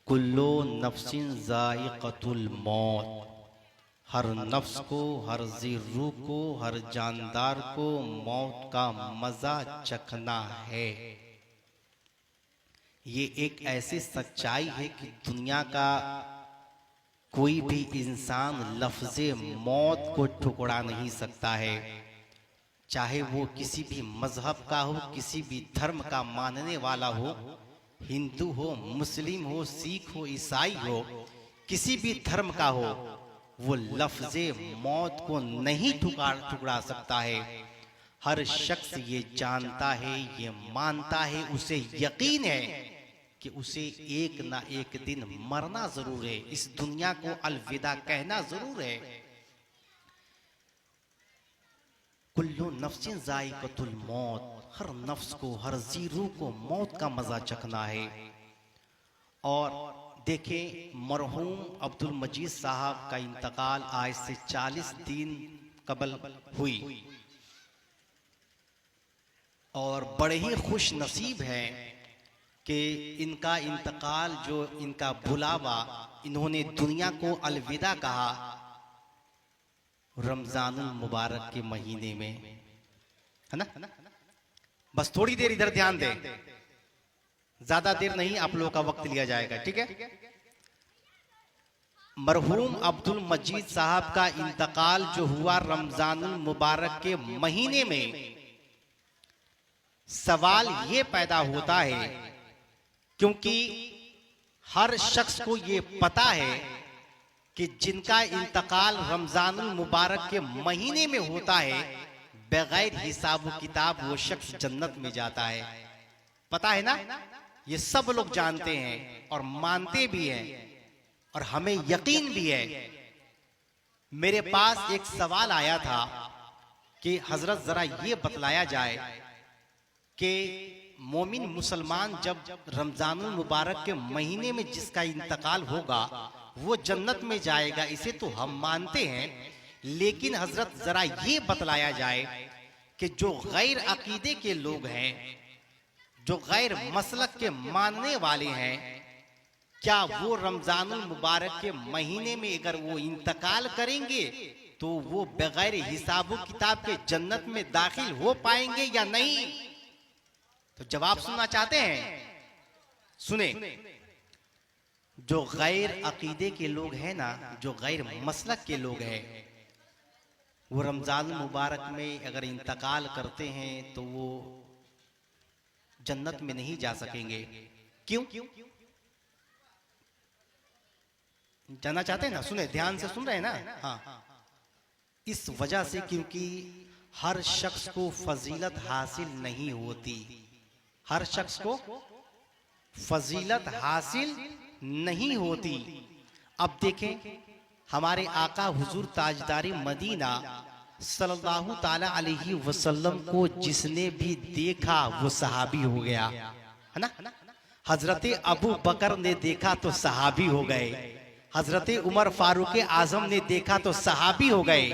कुल्लो नफ्सिन ज़ाइक़तुल मौत, हर नफ्स को, हर जी रूह को, हर जानदार को मौत का मजा चखना है। ये एक ऐसी सच्चाई है कि दुनिया का कोई भी इंसान लफ्ज़े मौत को ठुकरा नहीं सकता है, चाहे वो किसी भी मजहब का हो, किसी भी धर्म का मानने वाला हो, हिंदू हो, मुस्लिम हो, सिख हो, ईसाई हो, किसी भी धर्म का हो, वो लफ्ज़े मौत को नहीं ठुकरा सकता है। हर शख्स ये जानता है, ये मानता है, उसे यकीन है कि उसे एक ना एक दिन मरना जरूर है, इस दुनिया को अलविदा कहना जरूर है। कुल्लू नफ्सिन ज़ाइक़तुल मौत, हर नफ्स को, हर जी रूह को मौत का मजा चखना है। और देखें, मरहूम अब्दुल मजीद साहब का इंतकाल आज से 40 दिन कबल हुई और बड़े ही खुश नसीब हैं कि इनका इंतकाल, जो इनका बुलावा, इन्होंने दुनिया को अलविदा कहा रमजानुल मुबारक के महीने में, है ना। बस थोड़ी देर इधर ध्यान दें, ज्यादा देर नहीं, आप लोगों का वक्त लिया जाएगा, ठीक है। मरहूम अब्दुल मजीद साहब का इंतकाल जो हुआ रमजानुल मुबारक के महीने में, सवाल ये पैदा होता है क्योंकि हर शख्स को ये पता है कि जिनका इंतकाल रमजानुल मुबारक के महीने में होता है, बगैर हिसाब किताब वो शख्स जन्नत में जाता है। पता है ना, ये सब लोग जानते हैं और मानते भी हैं और हमें यकीन भी है। मेरे पास एक सवाल आया था कि हजरत जरा ये बतलाया जाए कि मोमिन मुसलमान जब रमजानुल मुबारक के महीने में जिसका इंतकाल होगा वो जन्नत में जाएगा, इसे तो हम मानते हैं, लेकिन हजरत जरा ये बतलाया जाए कि जो गैर अकीदे के लोग हैं, जो गैर मसलक के मानने वाले हैं, क्या वो रमजानुल मुबारक के महीने में अगर वो इंतकाल करेंगे तो वो बगैर हिसाब किताब के जन्नत में दाखिल हो पाएंगे या नहीं? तो जवाब सुनना चाहते हैं? सुने। जो गैर अकीदे के लोग हैं ना, जो गैर मसलक के लोग हैं, वो रमजान मुबारक में अगर इंतकाल करते हैं तो वो जन्नत में नहीं जा सकेंगे। क्यों? जानना चाहते हैं ना? सुने, ध्यान से सुन रहे हैं ना? हाँ, इस वजह से क्योंकि हर शख्स को फजीलत हासिल नहीं होती, हर शख्स को फजीलत हासिल नहीं होती। अब देखें, हमारे आका हुजूर ताजदारी मदीना सल्लल्लाहु ताला अलैहि वसल्लम को जिसने भी देखा वो सहाबी हो गया, है ना। हजरत अबू बकर ने देखा तो सहाबी हो गए, हजरत उमर फारूक आजम ने देखा तो सहाबी हो गए,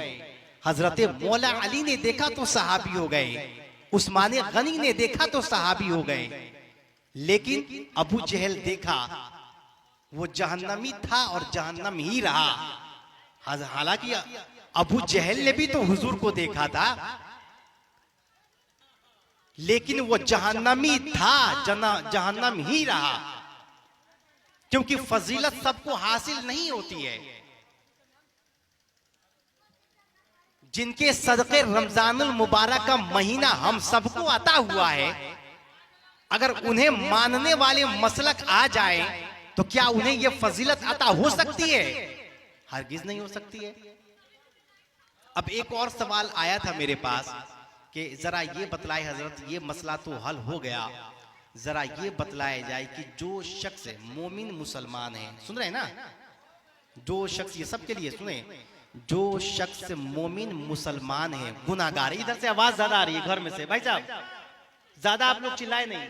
हजरत मौला अली ने देखा तो सहाबी हो गए, उस्मान गनी ने देखा तो सहाबी हो गए। लेकिन अबू जहल देखा, वो जहन्नमी था और जहन्नम ही रहा। हालांकि अबू जहल ने भी तो हुजूर को देखा था, लेकिन वो जहन्नमी था, जहन्नम ही रहा, क्योंकि फजीलत सबको हासिल नहीं होती है। जिनके सदके रमजानुल मुबारक का महीना हम सबको आता हुआ है, अगर उन्हें मानने वाले मसलक आ जाए तो क्या उन्हें यह फजीलत अता हो सकती है? हरगिज नहीं हो सकती है। अब एक और सवाल आया था मेरे पास कि जरा ये बतलाए हजरत, ये मसला तो हल हो गया, जरा ये बतलाया जाए कि जो शख्स मोमिन मुसलमान है, सुन रहे हैं ना, जो शख्स, ये सबके लिए सुने, जो शख्स मोमिन मुसलमान है गुनाहगार, इधर से आवाज ज्यादा आ रही है घर में से, भाई साहब ज्यादा आप लोग चिल्लाए नहीं,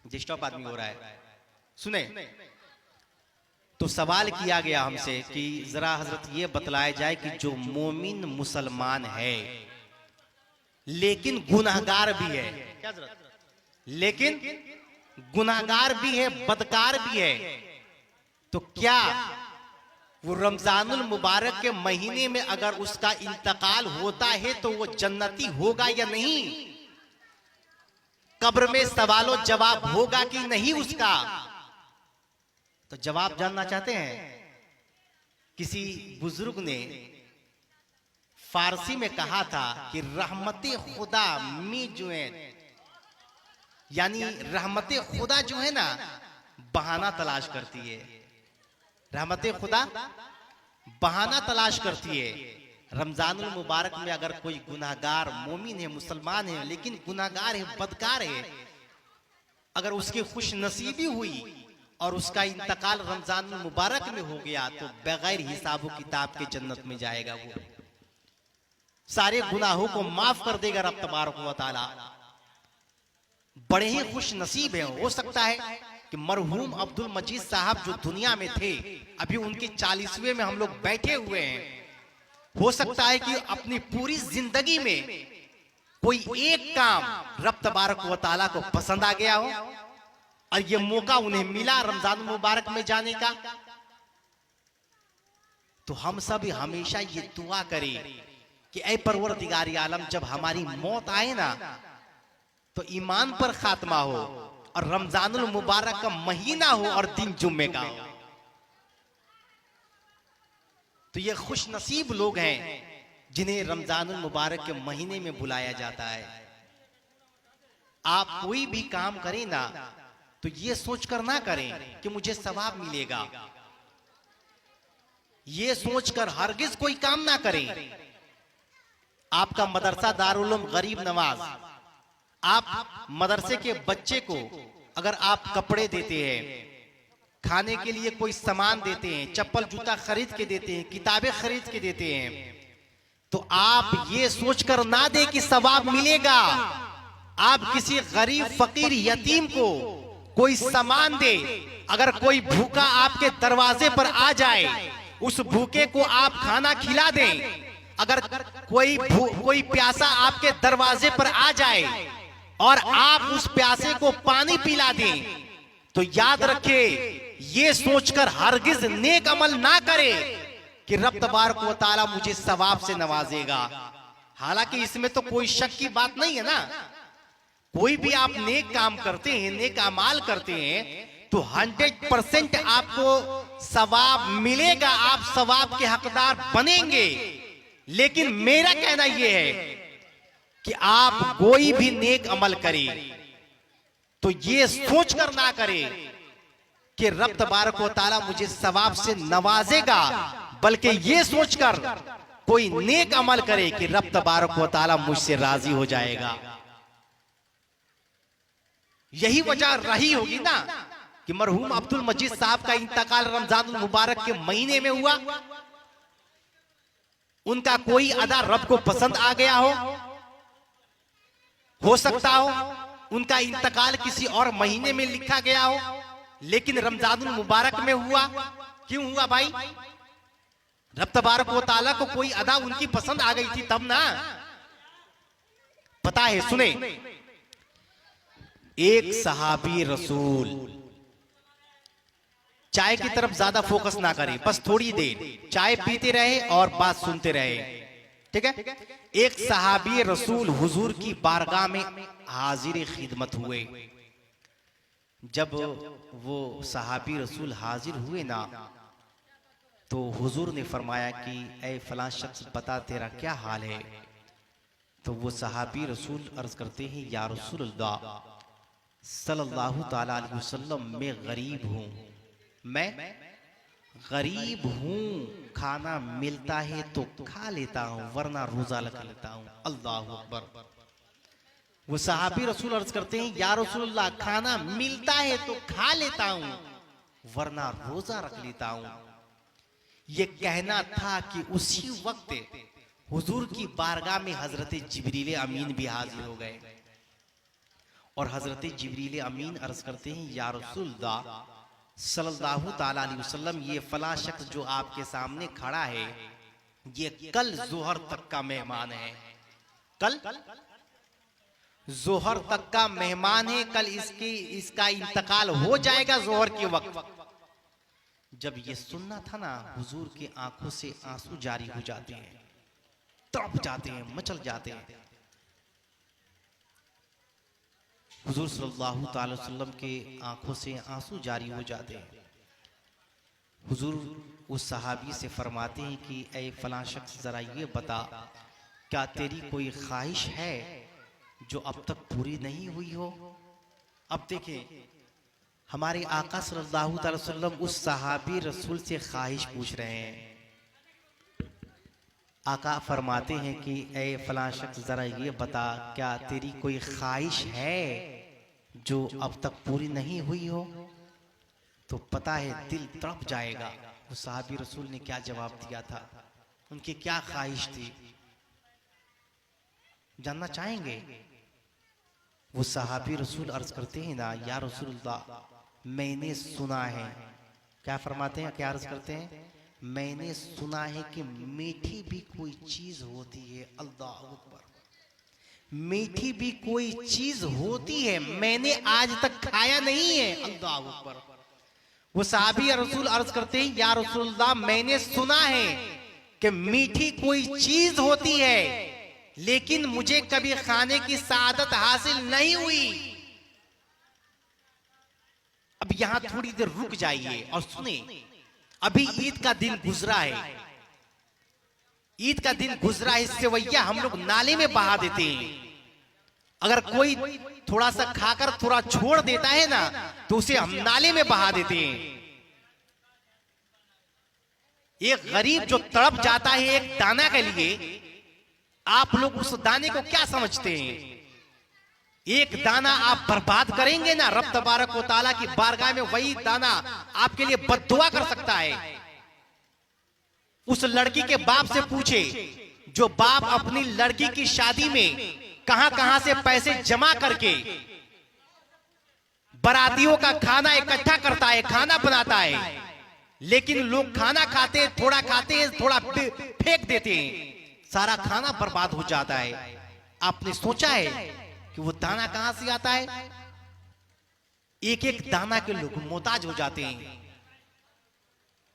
डिस्टर्ब आदमी हो रहा है। सुने, तो सवाल किया गया हमसे कि जरा हजरत ये बतलाया जाए कि जो मोमिन मुसलमान है लेकिन गुनाहगार भी है, क्या जरूरत, लेकिन गुनाहगार भी है, बदकार भी है, तो क्या वो रमजानुल मुबारक के महीने में अगर उसका इंतकाल होता है तो वो जन्नती होगा या नहीं? कब्र में सवालों जवाब होगा कि नहीं उसका? तो जवाब जानना चाहते हैं? किसी बुजुर्ग ने फारसी में कहा था कि रहमते खुदा में जो है, यानी रहमते खुदा जो है ना, बहाना तलाश करती है। रहमते खुदा बहाना तलाश करती है। रमजानुल मुबारक में अगर कोई गुनाहगार मोमिन है, मुसलमान है, लेकिन गुनाहगार है, बदकार है, अगर उसकी खुश नसीबी हुई और उसका इंतकाल रमजानुल मुबारक में हो गया तो बगैर हिसाब किताब के जन्नत में जाएगा। वो सारे गुनाहों को माफ कर देगा रब तबारक व तआला। बड़े ही खुश नसीब है। हो सकता है कि मरहूम अब्दुल मजीद साहब जो दुनिया में थे, अभी उनके 40वें में हम लोग बैठे हुए हैं। हो सकता है कि अपनी पूरी जिंदगी में कोई एक काम रब तबारक व तआला को पसंद आ गया हो और ये मौका उन्हें मिला रमजान मुबारक में जाने का। तो हम सब हमेशा ये दुआ करें कि ऐ परवरदिगार आलम, जब हमारी मौत आए ना तो ईमान पर खात्मा हो और रमजानुल मुबारक का महीना हो और दिन जुम्मे का हो। तो ये खुश नसीब लोग हैं जिन्हें रमजानुल मुबारक के महीने में बुलाया जाता है। आप कोई भी काम करें ना तो ये सोचकर ना करें कि मुझे सवाब मिलेगा। ये सोचकर हरगिज कोई काम ना करें। आपका मदरसा दारुल उलूम गरीब नवाज, आप मदरसे के बच्चे को अगर आप कपड़े देते हैं, खाने के लिए कोई सामान देते हैं, चप्पल जूता खरीद के देते हैं, किताबें खरीद के देते हैं, तो आप ये सोचकर ना दे कि सवाब मिलेगा। आप किसी गरीब फकीर यतीम को कोई सामान दे। अगर कोई भूखा आपके दरवाजे पर आ जाए, उस भूखे को आप खाना खिला दें। अगर कोई प्यासा आपके दरवाजे पर आ जाए और आप उस प्यासे को पानी पिला दें, तो याद रखे, ये सोचकर हरगिज नेक अमल ना करे कि रब तबारक व तआला मुझे सवाब से नवाजेगा। हालांकि इसमें तो कोई शक की बात नहीं है ना। कोई भी आप नेक काम करते हैं, नेक अमाल करते हैं, तो 100% आपको सवाब मिलेगा, आप सवाब के हकदार बनेंगे। लेकिन मेरा कहना यह है कि आप कोई भी नेक अमल करें तो ये सोचकर ना करें कि रब तबारक व तआला मुझे सवाब से नवाजेगा, बल्कि ये सोचकर कोई नेक अमल करे कि रब तबारक व तआला मुझसे राजी हो जाएगा। यही वजह रही होगी ना कि मरहूम अब्दुल मजीद साहब का इंतकाल रमजानुल मुबारक के महीने में हुआ। उनका कोई अदा रब को पसंद आ गया हो सकता हो उनका इंतकाल किसी और महीने में लिखा गया हो, लेकिन रमजानुल मुबारक में हुआ। क्यों हुआ भाई? रब तबारक व तआला को कोई अदा उनकी पसंद आ गई थी तब ना। पता है, सुने, एक सहाबी रसूल, चाय की तरफ ज्यादा फोकस ना करें, बस थोड़ी देर चाय पीते रहे और बात सुनते रहे, ठीक है। एक सहाबी रसूल हुजूर की बारगाह में हाजिर खिदमत हुए। जब वो सहाबी रसूल हाजिर हुए ना, तो हुजूर ने फरमाया कि ऐ फलां शख्स, बता तेरा क्या हाल है। तो वो सहाबी रसूल अर्ज करते हैं, या रसूलल्लाह सल्लल्लाहु ताला अलैहि वसल्लम, मैं गरीब हूँ, मैं गरीब हूँ, खाना मिलता है तो खा लेता हूँ वरना रोजा लगा लेता हूँ। अल्लाहु अकबर। वो सहाबी रसूल अर्ज करते हैं, या रसूलल्लाह, खाना मिलता है तो खा लेता हूँ वरना रोजा रख लेता हूँ। ये कहना था कि उसी वक्त हुजूर की बारगाह में हजरत जिब्रील अमीन भी हाजिर हो गए और हजरत जिब्रील अमीन अर्ज करते हैं, या रसूलल्लाह सल्लल्लाहु ताला अलैहि वसल्लम, ये फला शख्स जो आपके सामने खड़ा है, ये कल जोहर तक का मेहमान है। कल जोहर तक का मेहमान है, कल इसका इंतकाल हो जाएगा जोहर के वक्त। जब ये सुनना था ना, हुजूर की आंखों से आंसू जारी हो जाते हैं, तड़प जाते हैं, मचल जाते हैं। हुजूर सल्लल्लाहु अलैहि वसल्लम के आंखों से आंसू जारी हो जाते हैं। हुजूर उस सहाबी से फरमाते हैं कि ऐ फलां शख्स, जरा ये बता, क्या तेरी कोई ख्वाहिश है जो अब तक पूरी नहीं हुई हो? अब देखें, हमारे आका सल्लल्लाहु अलैहि वसल्लम उस सहाबी रसूल से ख्वाहिश पूछ रहे हैं। आका फरमाते हैं कि ऐ फलां शख्स, जरा ये बता, क्या तेरी कोई ख्वाहिश है जो अब तक पूरी नहीं हुई हो? तो पता है दिल तड़प जाएगा। उस सहाबी रसूल ने क्या जवाब दिया था, उनकी क्या ख्वाहिश थी, जानना चाहेंगे? वो सहाबी रसूल अर्ज करते हैं ना, या रसूलल्लाह, मैंने सुना है। क्या फरमाते हैं, क्या अर्ज करते हैं? मैंने सुना है कि मीठी भी कोई चीज होती है। अल्लाह अकबर, मीठी भी कोई चीज होती है, मैंने आज तक खाया नहीं है। अल्लाह अकबर। वो सहाबी रसूल अर्ज करते हैं, या रसूलल्लाह, मैंने सुना है कि मीठी कोई चीज होती है, लेकिन मुझे कभी खाने की सादत हासिल नहीं हुई। अब यहां थोड़ी देर रुक जाइए और सुने। अभी ईद का दिन गुजरा है, ईद का दिन गुजरा है, सेवैया हम लोग नाले में बहा देते हैं। अगर कोई थोड़ा सा खाकर थोड़ा छोड़ देता है ना, तो उसे हम नाले में बहा देते हैं। एक गरीब जो तड़प जाता है एक दाना के लिए, आप लोग उस दाने को क्या समझते हैं? एक दाना आप बर्बाद करेंगे ना, रब तबारक व तआला की बारगाह में वही दाना आपके लिए बद्दुआ कर सकता है। उस लड़की के बाप से पूछे, जो बाप अपनी लड़की की शादी में कहां कहां से पैसे जमा करके बारातियों का खाना इकट्ठा करता है, खाना बनाता है, लेकिन लोग खाना खाते, थोड़ा खाते हैं, थोड़ा फेंक देते हैं, सारा खाना बर्बाद हो जाता है। आपने सोचा है कि वो दाना कहां से आता है? एक एक दाना के लोग मोहताज हो जाते हैं।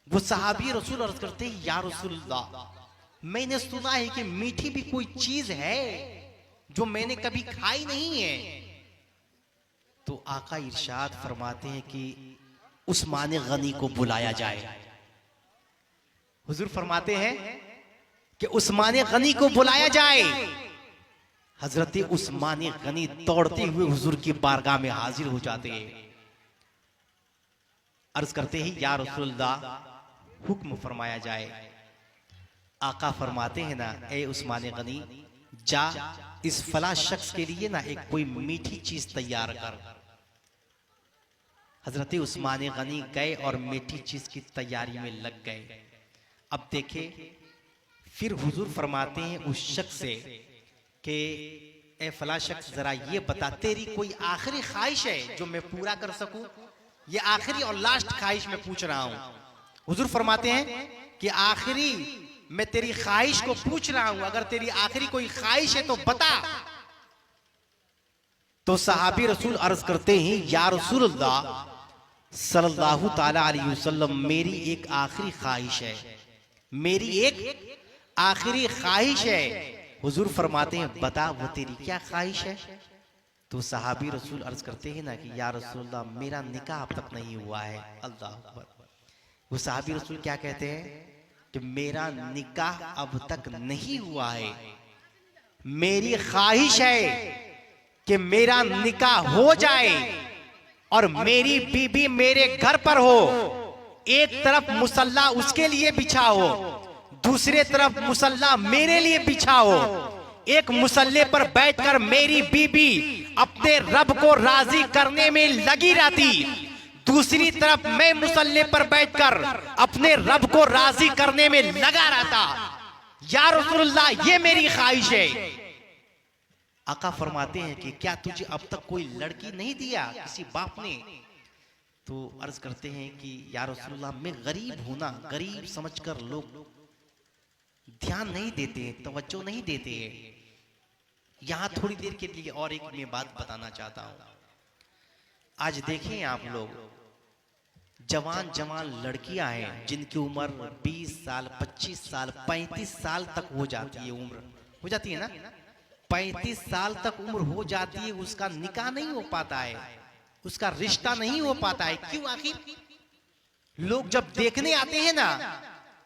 वो सहाबी रसूल अर्ज करते हैं, या रसूलल्लाह, मैंने सुना है कि मीठी भी कोई चीज है जो मैंने कभी खाई नहीं है। तो आका इरशाद फरमाते हैं कि उस्मान गनी को बुलाया जाए। हुजूर फरमाते हैं कि उस्मान गनी को बुलाया जाए। हजरत उस्मान गनी दौड़ते हुए हुजूर की बारगाह में हाजिर हो जाते हैं। अर्ज करते हैं, या रसूलल्लाह, हुक्म फरमाया जाए। आका फरमाते हैं ना, ए उस्मान गनी, जा इस फला शख्स के लिए ना एक कोई मीठी चीज तैयार कर। हजरत उस्मान गनी गए और मीठी चीज की तैयारी में लग गए। अब देखे, फिर हुजूर फरमाते हैं उस शख्स से कि ए फला शख्स, जरा ये बता, तेरी कोई आखिरी ख्वाहिश है जो मैं पूरा कर सकूं? ये आखिरी और लास्ट ख्वाहिश मैं पूछ रहा हूं। हुजूर फरमाते हैं कि आखिरी मैं तेरी ख्वाहिश को पूछ रहा हूं, अगर तेरी आखिरी कोई ख्वाहिश है तो बता। तो सहाबी रसूल अर्ज करते हैं, या रसूलल्लाह सल्लल्लाहु ताला अलैहि वसल्लम, मेरी एक आखिरी ख्वाहिश है, मेरी एक आखिरी ख्वाहिश है। हुजूर फरमाते हैं, बता वो तेरी क्या ख्वाहिश है? तो सहाबी रसूल अर्ज करते हैं ना कि या रसूलल्लाह, मेरा निकाह अब तक नहीं हुआ है। अल्लाह अकबर। वो सहाबी रसूल क्या कहते हैं कि मेरा निकाह अब तक नहीं हुआ है, मेरी ख्वाहिश है कि मेरा निकाह हो जाए और मेरी बीबी मेरे घर पर हो। एक तरफ मुसल्ला उसके लिए बिछा हो, दूसरे तरफ मुसल्ला मेरे लिए बिछा हो। एक मुसल्ले पर बैठकर मेरी बीबी अपने रब को राजी करने में लगी रहती, दूसरी तरफ मैं मुसल्ले पर बैठकर अपने रब को राजी करने में लगा रहता। या रसूलल्लाह, ये मेरी ख्वाहिश है। आका फरमाते हैं कि क्या तुझे अब तक कोई लड़की नहीं दिया किसी बाप ने? तो अर्ज करते हैं कि या रसूलल्लाह, मैं गरीब हूं ना, गरीब समझकर लोग ध्यान नहीं देते, तवज्जो नहीं देते, यहां थोड़ी देर के लिए और एक मैं बात बताना चाहता हूं। आज देखें आप लोग, जवान जवान लड़कियां हैं जिनकी उम्र 20 साल, 25 साल, 35 साल तक हो जाती है, उम्र हो जाती है ना, 35 साल तक उम्र हो जाती है, उसका निकाह नहीं हो पाता है, उसका रिश्ता नहीं हो पाता है। क्यों? आखिर लोग जब देखने आते हैं ना,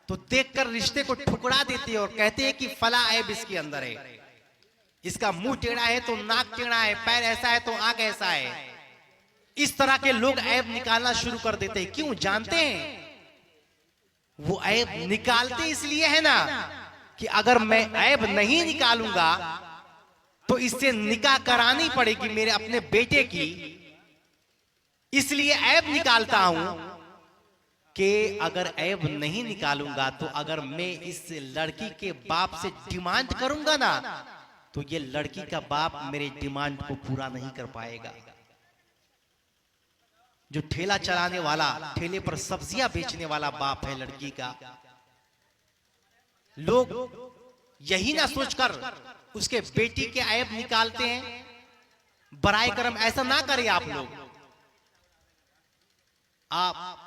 तो देखकर रिश्ते को ठुकरा देते हैं और कहते हैं कि फला ऐब इसके अंदर है, इसका मुंह टेढ़ा है तो नाक टेढ़ा है, पैर ऐसा है तो आंख ऐसा है। इस तरह के लोग ऐब निकालना शुरू कर देते हैं। क्यों? जानते हैं वो ऐब निकालते इसलिए है ना कि अगर मैं ऐब नहीं निकालूंगा तो इससे निकाह करानी पड़ेगी मेरे अपने बेटे की, इसलिए ऐब निकालता हूं कि अगर ऐब नहीं निकालूंगा तो अगर मैं इस लड़की के बाप से डिमांड करूंगा ना, तो ये लड़की का बाप मेरे डिमांड को पूरा नहीं कर पाएगा। जो ठेला चलाने वाला, ठेले पर सब्जियां बेचने वाला बाप है लड़की का, लोग यही ना सोचकर उसके बेटी के ऐब निकालते हैं। बराए करम ऐसा ना करें आप लोग। आप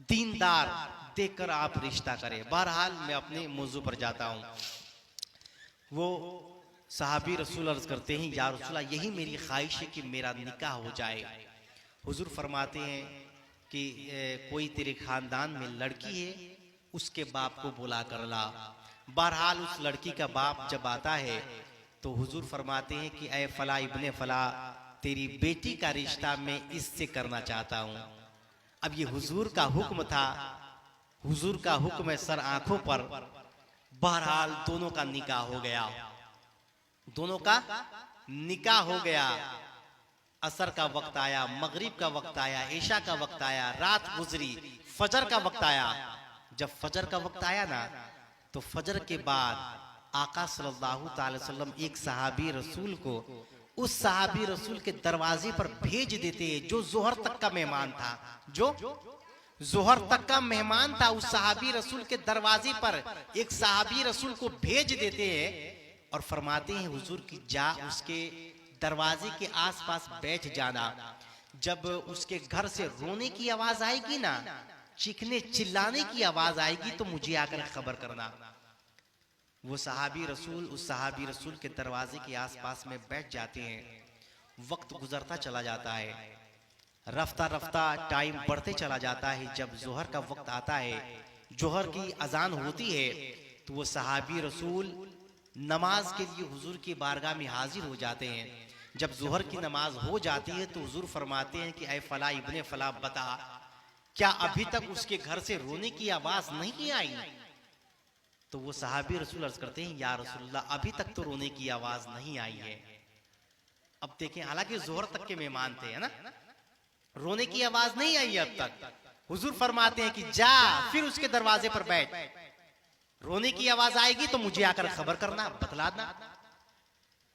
दीनदार देखकर आप रिश्ता करें। बहरहाल मैं अपने मौजू पर जाता हूं। वो सहाबी रसूल अर्ज करते हैं, या रसूलल्लाह, यही मेरी ख्वाहिश है कि मेरा निकाह हो जाए। हुजूर फरमाते हैं कि कोई तेरे खानदान में लड़की है, उसके बाप को बुला कर ला। बहरहाल उस लड़की का बाप जब आता है तो हुजूर फरमाते हैं कि ऐ फला इब्ने फला, तेरी बेटी का रिश्ता मैं इससे करना चाहता हूं। अब ये हुजूर का हुक्म था, हुजूर का हुक्म है सर आंखों पर। बहरहाल दोनों का निकाह हो गया, दोनों का निकाह हो गया। असर का वक्त आया, मगरिब का वक्त आया, ईशा का वक्त आया, रात गुजरी, फजर का वक्त आया। जब फजर का वक्त आया ना, तो फजर के बाद आका सल्लल्लाहु अलैहि वसल्लम एक सहाबी रसूल को उस सहाबी रसूल के दरवाजे पर भेज देते हैं जो जोहर तक का मेहमान था। जो जोहर तक का मेहमान था, उस सहाबी रसूल के दरवाजे पर एक सहाबी रसूल को भेज देते हैं और फरमाते हैं हुजूर की जा उसके दरवाजे के आसपास बैठ जाना। जब उसके घर से रोने की आवाज आएगी ना, चीखने चिल्लाने की आवाज आएगी, तो मुझे आकर खबर करना। वो सहाबी रसूल उस सहाबी रसूल के दरवाजे के आसपास में बैठ जाते हैं। वक्त गुजरता चला जाता है, रफ्ता रफ्ता टाइम बढ़ते चला जाता है। जब जोहर का वक्त आता है, जोहर की अजान होती है, तो वो सहाबी रसूल नमाज के लिए हुजूर की बारगाह में हाजिर हो जाते हैं। जब जोहर की नमाज हो जाती है तो हुजूर फरमाते हैं कि ऐ फला इब्ने फला, बता क्या अभी तक उसके घर से रोने की आवाज नहीं आई? तो वो सहाबी रसूल अर्ज करते हैं, या रसूलल्लाह, अभी तक तो रोने की आवाज नहीं आई है। अब देखें, हालांकि जोहर तक के मेहमान थे, है ना, रोने की आवाज नहीं आई अब तक। हुजूर फरमाते हैं कि जा फिर उसके दरवाजे पर बैठ, रोने की आवाज आएगी तो मुझे आकर खबर करना, बतलाना।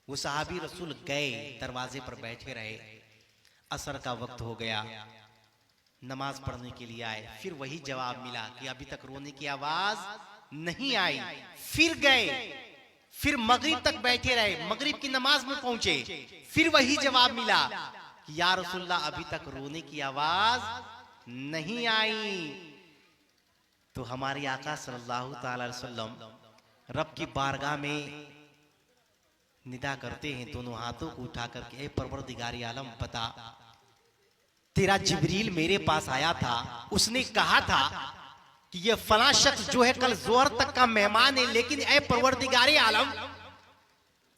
वो सहाबी रसूल गए, दरवाजे पर बैठे रहे। असर का वक्त हो गया, नमाज पढ़ने के लिए आए, फिर वही जवाब मिला कि अभी तक रोने की आवाज नहीं आई। फिर गए, फिर मगरिब तक बैठे रहे, मगरिब की नमाज में पहुंचे, फिर वही जवाब मिला कि या रसूलल्लाह, अभी तक रोने की आवाज नहीं आई। तो हमारे आका सल्लल्लाहु अलैहि वसल्लम रब की बारगाह में निदा करते हैं, दोनों हाथों को उठा करके, ए परवरदिगारी आलम, बता तेरा जिब्रील मेरे पास आया था, उसने कहा था कि ये फला शख्स जो है कल जोहर तक का मेहमान है, लेकिन ए परवरदिगारी आलम,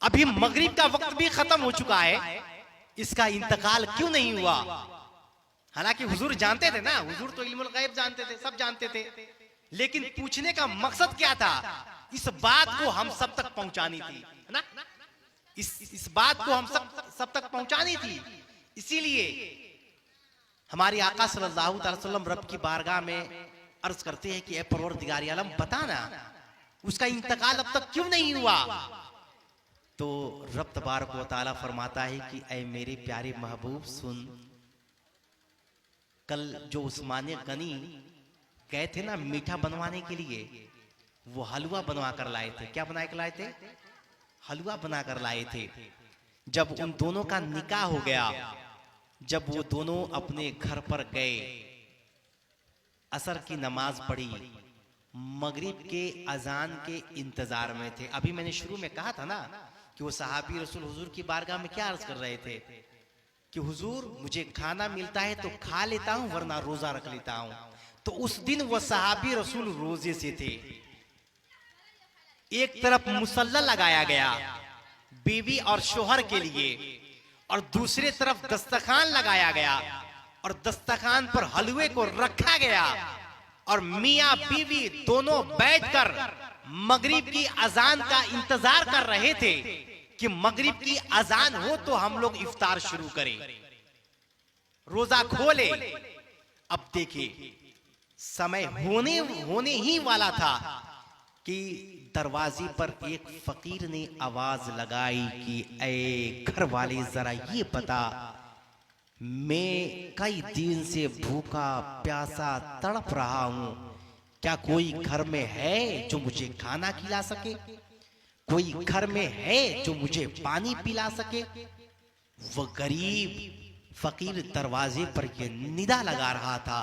अभी मगरिब का वक्त भी खत्म हो चुका है, इसका इंतकाल क्यों नहीं हुआ? हालांकि हुजूर जानते थे ना, हुजूर तो इल्मुल गैब जानते थे, सब जानते थे, लेकिन पूछने का मकसद क्या था? इस बात को हम सब तक पहुंचानी थी, है ना, इस बात को हम सब तक पहुंचानी थी। इसीलिए हमारे आका सल्लल्लाहु अलैहि वसल्लम रब की बारगाह में अर्ज करते हैं कि ए परवरदिगार आलम, बताना उसका इंतकाल अब तक क्यों नहीं हुआ? तो रब तबारक व तआला फरमाता है कि ए मेरे प्यारे महबूब, सुन, कल जो उस्माने गनी गए थे ना मीठा बनवाने के लिए, वो हलवा बनवा कर लाए थे। क्या बना कर लाए थे? हलवा बनाकर लाए थे। जब उन दोनों का निकाह हो गया, जब वो दोनों अपने घर पर गए, असर की नमाज पढ़ी, मगरिब के अजान के इंतजार में थे। अभी मैंने शुरू में कहा था ना कि वो सहाबी रसूल हुजूर की बारगाह में क्या अर्ज कर रहे थे कि हुजूर मुझे खाना मिलता है तो खा लेता हूं, वरना रोजा रख लेता हूं। तो उस दिन वो सहाबी रसूल रोजे से थे। एक तरफ मुसल्ला लगाया गया बीवी और शोहर के लिए, और दूसरी तरफ दस्तरखान लगाया गया, और दस्तरखान पर हलवे को रखा गया, और मियां बीवी दोनों बैठकर मगरिब की अजान का इंतजार कर रहे थे कि मगरिब की अजान हो तो हम लोग इफ्तार शुरू करें, रोजा खोले। अब देखिए समय होने ही वाला था कि दरवाजे पर एक फकीर ने आवाज लगाई कि ऐ घर वाले जरा ये बता, मैं कई दिन से भूखा प्यासा तड़प रहा हूं, क्या कोई घर में है जो मुझे खाना खिला सके? कोई घर में है जो मुझे पानी पिला सके? वो गरीब फकीर दरवाजे पर ये निदा लगा रहा था।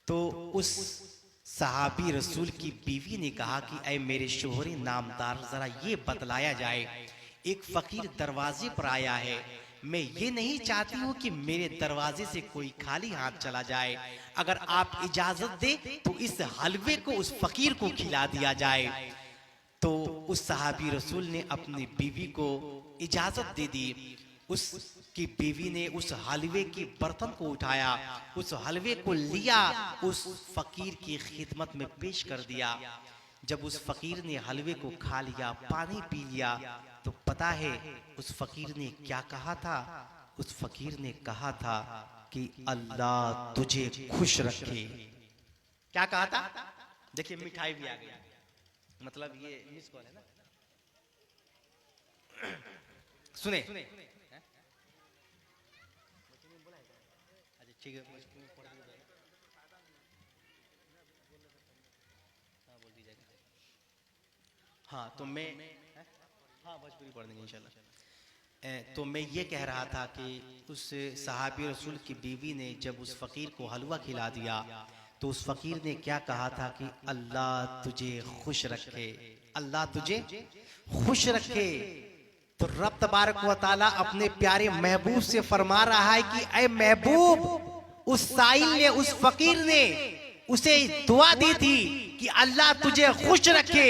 तो उस सहाबी रसूल की बीवी ने कहा कि ऐ मेरे शोहरे नामदार, जरा ये बतलाया जाए, एक फकीर दरवाजे पर आया है, मैं ये नहीं चाहती हूं कि मेरे दरवाजे से कोई खाली हाथ चला जाए, अगर आप इजाजत दे तो इस हलवे को उस फकीर को खिला दिया जाए। तो उस सहाबी रसूल ने अपनी बीवी को इजाजत दे दी। उसकी बीवी ने उस हलवे की बर्तन को उठाया, उस हलवे को लिया, उस फकीर की खिदमत में पेश कर दिया। जब उस फकीर ने हलवे को खा लिया, पानी पी लिया, तो पता है उस फकीर ने क्या कहा था? उस फकीर ने कहा था कि अल्लाह तुझे खुश रखे। क्या कहा था? देखिए मिठाई भी आ गई, मतलब ये मिस कॉल है ना। सुने, अच्छा ठीक है, हाँ तो मैं, हाँ भोजपुरी पढ़ देंगे इंशाल्लाह। तो मैं ये कह रहा था कि उस सहाबी रसूल की बीवी ने जब उस फकीर को हलवा खिला दिया, तो उस फकीर ने क्या कहा था कि अल्लाह तुझे खुश रखे, अल्लाह तुझे खुश रखे। तो रब तबारक व तआला अपने प्यारे महबूब से फरमा रहा है कि ऐ महबूब, उस साइल ने, उस फकीर ने उसे दुआ दी थी कि अल्लाह तुझे खुश रखे।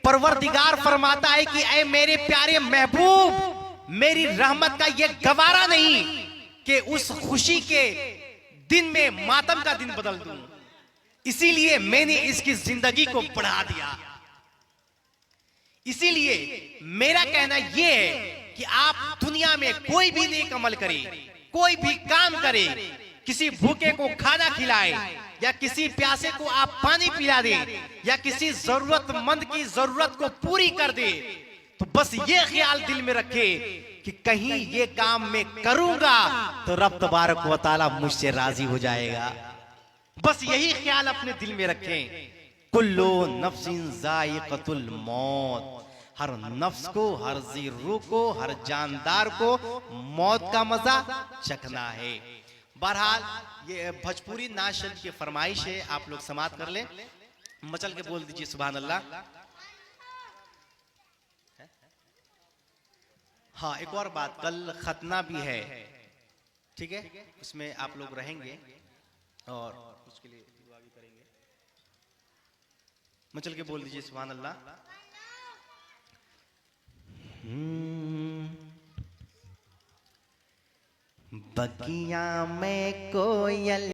परवरदिगार फरमाता है कि ऐ मेरे प्यारे महबूब, मेरी रहमत का ये गवारा नहीं कि उस खुशी के दिन में मातम का दिन बदल दूं, इसीलिए मैंने इसकी जिंदगी को बढ़ा दिया। इसीलिए मेरा कहना यह है कि आप दुनिया में कोई भी नेक अमल करे, कोई भी काम करे, किसी भूखे को खाना खिलाए, या किसी प्यासे को आप पानी पिला दे, या किसी जरूरतमंद की जरूरत को पूरी कर दे, तो बस ये ख्याल दिल में रखे कि कहीं ये काम मैं करूंगा तो रब तबारक व तआला मुझसे राजी हो जाएगा। बस यही ख्याल अपने दिल में रखें। कुल्लू नफ्सिन जायक़तुल मौत, हर नफ्स को, हर जी रूह को, हर जानदार को मौत का मजा चखना है। बहरहाल ये भोजपुरी नाच शरीफ की फरमाइश है, आप लोग समाप्त कर लें, मचल के बोल दीजिए सुभान अल्लाह। हाँ एक और बात, कल खतना भी है, ठीक है, उसमें आप लोग रहेंगे और उसके लिए दुआ भी करेंगे। मचल के बोल दीजिए सुभान अल्लाह। बगिया में कोयल